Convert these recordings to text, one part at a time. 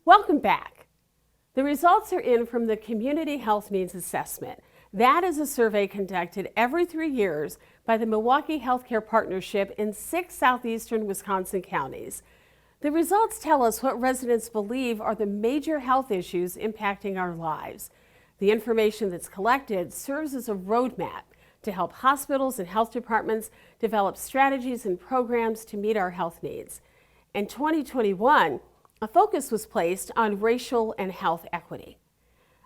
Welcome back. The results are in from the Community Health Needs Assessment. That is a survey conducted every 3 years by the Milwaukee Health Care Partnership in 6 southeastern Wisconsin counties. The results tell us what residents believe are the major health issues impacting our lives. The information that's collected serves as a roadmap to help hospitals and health departments develop strategies and programs to meet our health needs. In 2021, a focus was placed on racial and health equity.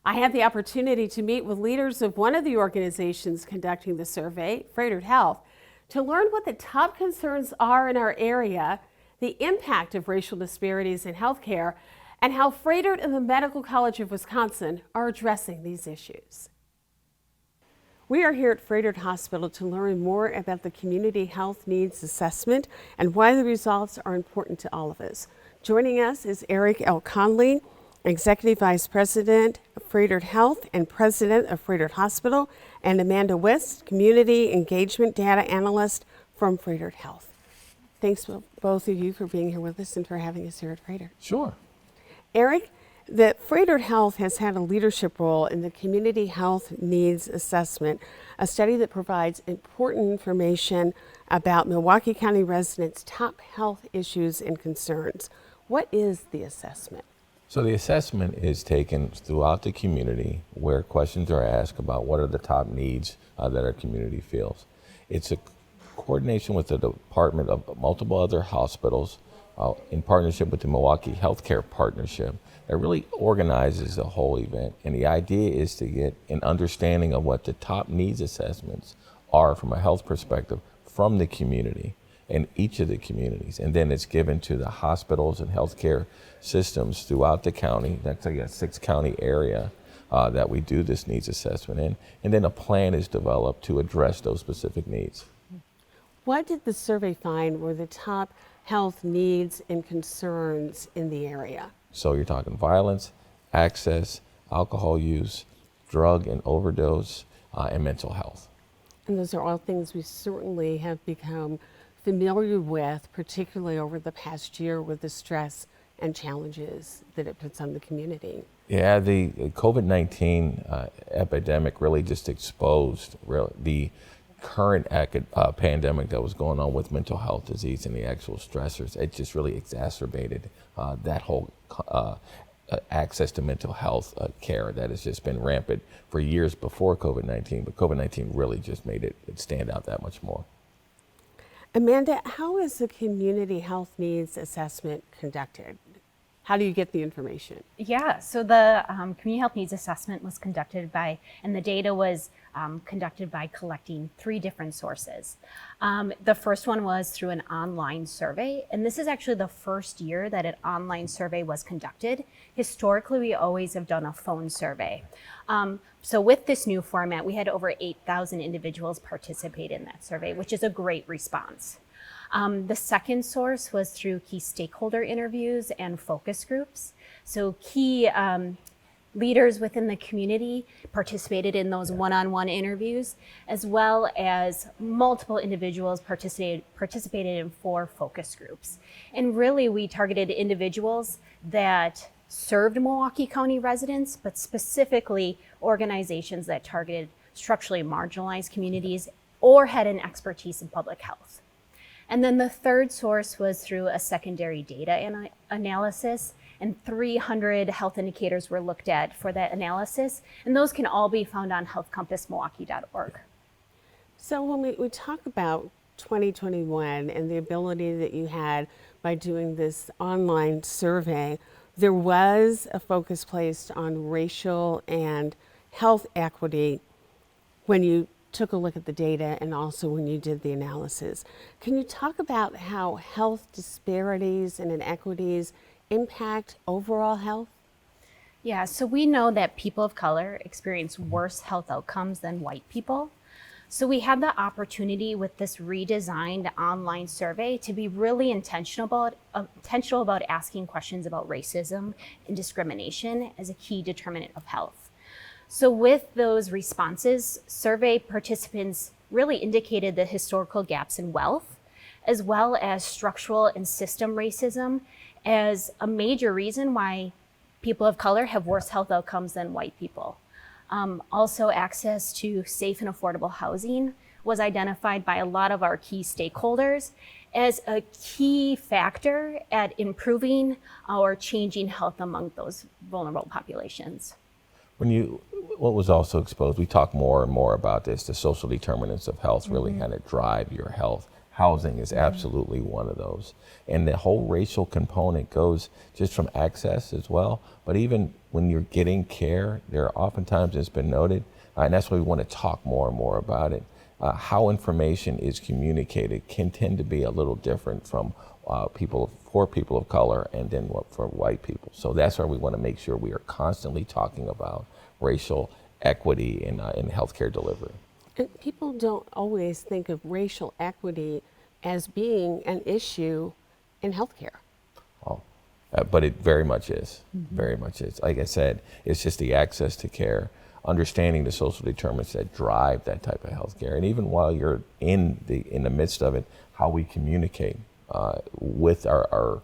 I had the opportunity to meet with leaders of one of the organizations conducting the survey, Froedtert Health, to learn what the top concerns are in our area, the impact of racial disparities in healthcare, and how Froedtert and the Medical College of Wisconsin are addressing these issues. We are here at Froedtert Hospital to learn more about the Community Health Needs Assessment and why the results are important to all of us. Joining us is Eric L. Conley, Executive Vice President of Froedtert Health and President of Froedtert Hospital, and Amanda Wisth, Community Engagement Data Analyst from Froedtert Health. Thanks to both of you for being here with us and for having us here at Froedtert. Sure. Eric, the Froedtert Health has had a leadership role in the Community Health Needs Assessment, a study that provides important information about Milwaukee County residents' top health issues and concerns. What is the assessment? So the assessment is taken throughout the community where questions are asked about what are the top needs that our community feels. It's a coordination with the department of multiple other hospitals in partnership with the Milwaukee Health Care Partnership that really organizes the whole event. And the idea is to get an understanding of what the top needs assessments are from a health perspective from the community in each of the communities. And then it's given to the hospitals and healthcare systems throughout the county. That's like a 6-county area that we do this needs assessment in. And then a plan is developed to address those specific needs. What did the survey find were the top health needs and concerns in the area? So you're talking violence, access, alcohol use, drug and overdose, and mental health. And those are all things we certainly have become familiar with, particularly over the past year with the stress and challenges that it puts on the community. Yeah, the COVID-19 epidemic really just exposed the current pandemic that was going on with mental health disease and the actual stressors. It just really exacerbated that whole access to mental health care that has just been rampant for years before COVID-19, but COVID-19 really just made it stand out that much more. Amanda, how is the Community Health Needs Assessment conducted? How do you get the information? Yeah, so the Community Health Needs Assessment was conducted and the data was conducted by collecting 3 different sources. The first one was through an online survey, and this is actually the first year that an online survey was conducted. Historically, we always have done a phone survey. So with this new format, we had over 8,000 individuals participate in that survey, which is a great response. The second source was through key stakeholder interviews and focus groups. So key leaders within the community participated in those one-on-one interviews, as well as multiple individuals participated in 4 focus groups. And really, we targeted individuals that served Milwaukee County residents, but specifically organizations that targeted structurally marginalized communities or had an expertise in public health. And then the third source was through a secondary data analysis, and 300 health indicators were looked at for that analysis, and those can all be found on healthcompassmilwaukee.org. So when we talk about 2021 and the ability that you had by doing this online survey, there was a focus placed on racial and health equity when you took a look at the data and also when you did the analysis. Can you talk about how health disparities and inequities impact overall health? Yeah, so we know that people of color experience worse health outcomes than white people. So we had the opportunity with this redesigned online survey to be really intentional about asking questions about racism and discrimination as a key determinant of health. So with those responses, survey participants really indicated the historical gaps in wealth, as well as structural and system racism as a major reason why People of color have worse health outcomes than white people. Also, access to safe and affordable housing was identified by a lot of our key stakeholders as a key factor at improving or changing health among those vulnerable populations. What was also exposed, we talk more and more about this, the social determinants of health really kind of drive your health. Housing is absolutely one of those. And the whole racial component goes just from access as well. But even when you're getting care, there are oftentimes, it's been noted, and that's why we want to talk more and more about it, how information is communicated can tend to be a little different from for people of color and then for white people. So that's why we want to make sure we are constantly talking about racial equity in healthcare delivery. And people don't always think of racial equity as being an issue in healthcare. But it very much is, very much is. Like I said, it's just the access to care, understanding the social determinants that drive that type of healthcare. And even while you're in the midst of it, how we communicate with our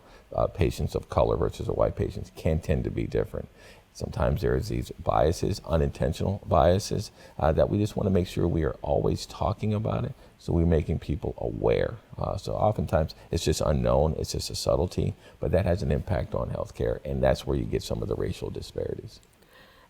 patients of color versus our white patients can tend to be different. Sometimes there's these biases, unintentional biases, that we just want to make sure we are always talking about it, so we're making people aware. So oftentimes it's just unknown, it's just a subtlety, but that has an impact on healthcare, and that's where you get some of the racial disparities.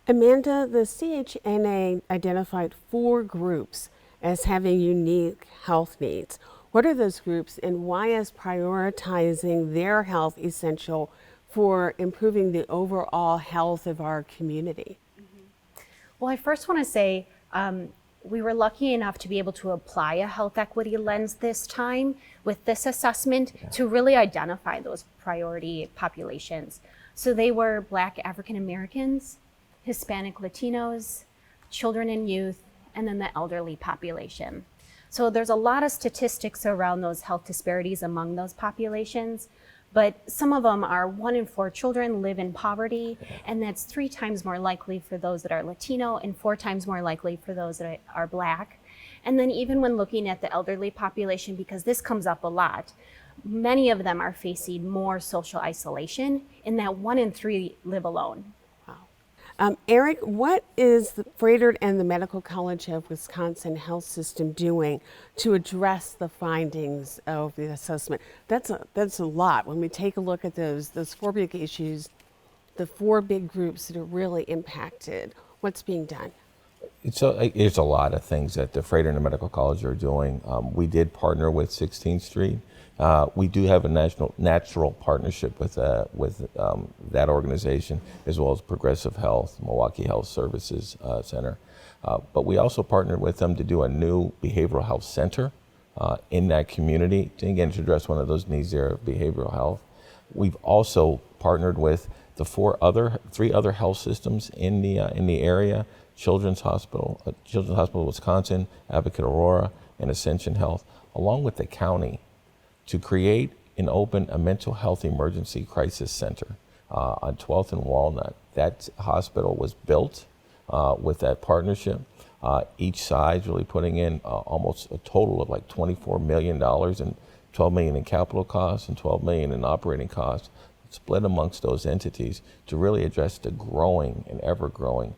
Amanda, the CHNA identified 4 groups as having unique health needs. What are those groups, and why is prioritizing their health essential for improving the overall health of our community? Well, I first want to say we were lucky enough to be able to apply a health equity lens this time with this assessment to really identify those priority populations. So they were Black African Americans, Hispanic Latinos, children and youth, and then the elderly population. So there's a lot of statistics around those health disparities among those populations. But some of them are 1 in 4 children live in poverty, and that's 3 times more likely for those that are Latino and 4 times more likely for those that are Black. And then even when looking at the elderly population, because this comes up a lot, many of them are facing more social isolation, and that 1 in 3 live alone. Eric, what is the Froedtert and the Medical College of Wisconsin Health System doing to address the findings of the assessment? That's a lot. When we take a look at those 4 big issues, the 4 big groups that are really impacted, what's being done? It's a lot of things that the Froedtert and the Medical College are doing. We did partner with 16th Street. We do have a natural partnership with that organization, as well as Progressive Health, Milwaukee Health Services Center. But we also partnered with them to do a new behavioral health center in that community, to again to address one of those needs there of behavioral health. We've also partnered with the 3 other health systems in the area: Children's Hospital Wisconsin, Advocate Aurora, and Ascension Health, along with the county, to create and open a mental health emergency crisis center on 12th and Walnut. That hospital was built with that partnership. Each side really putting in almost a total of like $24 million and $12 million in capital costs and $12 million in operating costs, split amongst those entities to really address the growing and ever-growing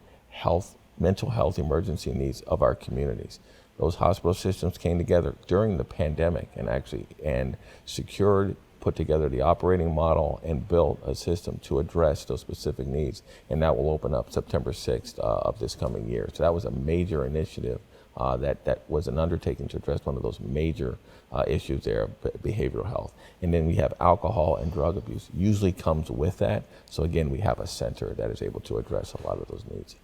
mental health emergency needs of our communities. Those hospital systems came together during the pandemic and secured, put together the operating model, and built a system to address those specific needs. And that will open up September 6th of this coming year. So that was a major initiative that was an undertaking to address one of those major issues there of behavioral health. And then we have alcohol and drug abuse usually comes with that. So again, we have a center that is able to address a lot of those needs.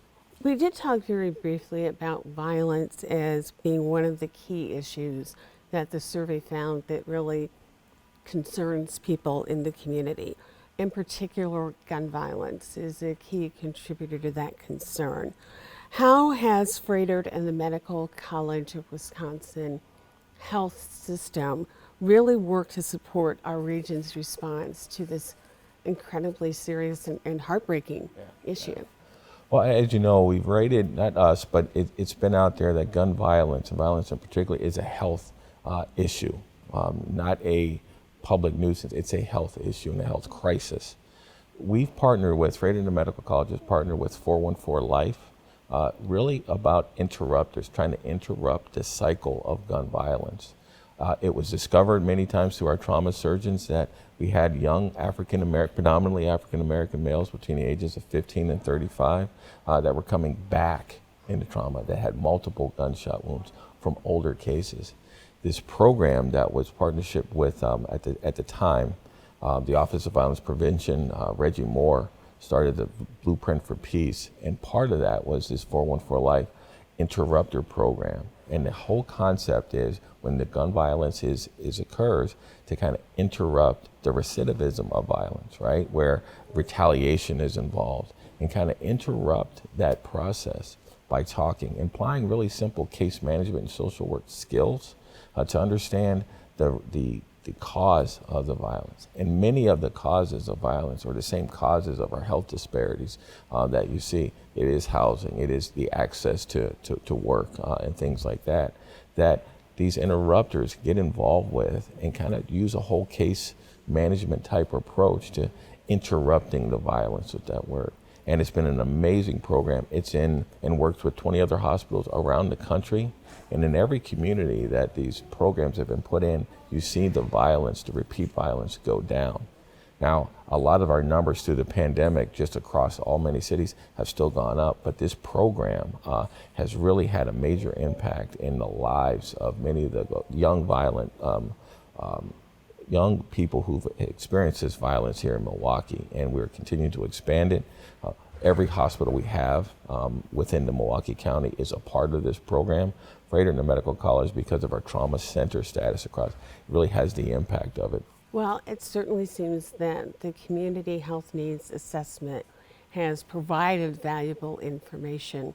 We did talk very briefly about violence as being one of the key issues that the survey found that really concerns people in the community. In particular, gun violence is a key contributor to that concern. How has Froedtert and the Medical College of Wisconsin Health System really worked to support our region's response to this incredibly serious and heartbreaking issue? Well, as you know, we've rated, not us, but it's been out there that gun violence, and violence in particular, is a health issue, not a public nuisance. It's a health issue and a health crisis. we've partnered with, Froedtert Medical College has partnered with 414 Life, really about interrupters, trying to interrupt the cycle of gun violence. It was discovered many times through our trauma surgeons that we had young predominantly African-American males between the ages of 15 and 35 that were coming back into trauma that had multiple gunshot wounds from older cases. This program that was partnership with, at the time, the Office of Violence Prevention, Reggie Moore, started the Blueprint for Peace, and part of that was this 414 Life interrupter program. And the whole concept is when the gun violence occurs, to kind of interrupt the recidivism of violence, right? Where retaliation is involved, and kind of interrupt that process by talking, applying really simple case management and social work skills to understand the cause of the violence. And many of the causes of violence are the same causes of our health disparities that you see. It is housing, it is the access to work and things like that, that these interrupters get involved with and kind of use a whole case management type approach to interrupting the violence with that word. And it's been an amazing program. It's in and works with 20 other hospitals around the country. And in every community that these programs have been put in, you see the violence, the repeat violence go down. Now, a lot of our numbers through the pandemic, just across all many cities, have still gone up. But this program has really had a major impact in the lives of many of the young young people who've experienced this violence here in Milwaukee. And we're continuing to expand it. Every hospital we have within the Milwaukee County is a part of this program. Froedtert Medical College, because of our trauma center status across, really has the impact of it. Well, it certainly seems that the community health needs assessment has provided valuable information,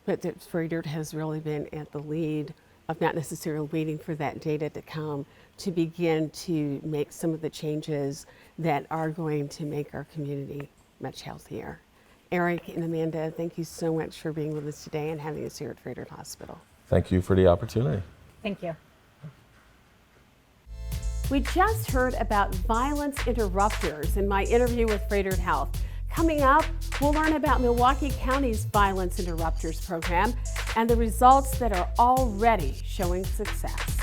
but that Froedtert has really been at the lead of not necessarily waiting for that data to come to begin to make some of the changes that are going to make our community much healthier. Eric and Amanda, thank you so much for being with us today and having us here at Froedtert Hospital. Thank you for the opportunity. Thank you. We just heard about violence interrupters in my interview with Froedtert Health. Coming up, we'll learn about Milwaukee County's Violence Interrupters program and the results that are already showing success.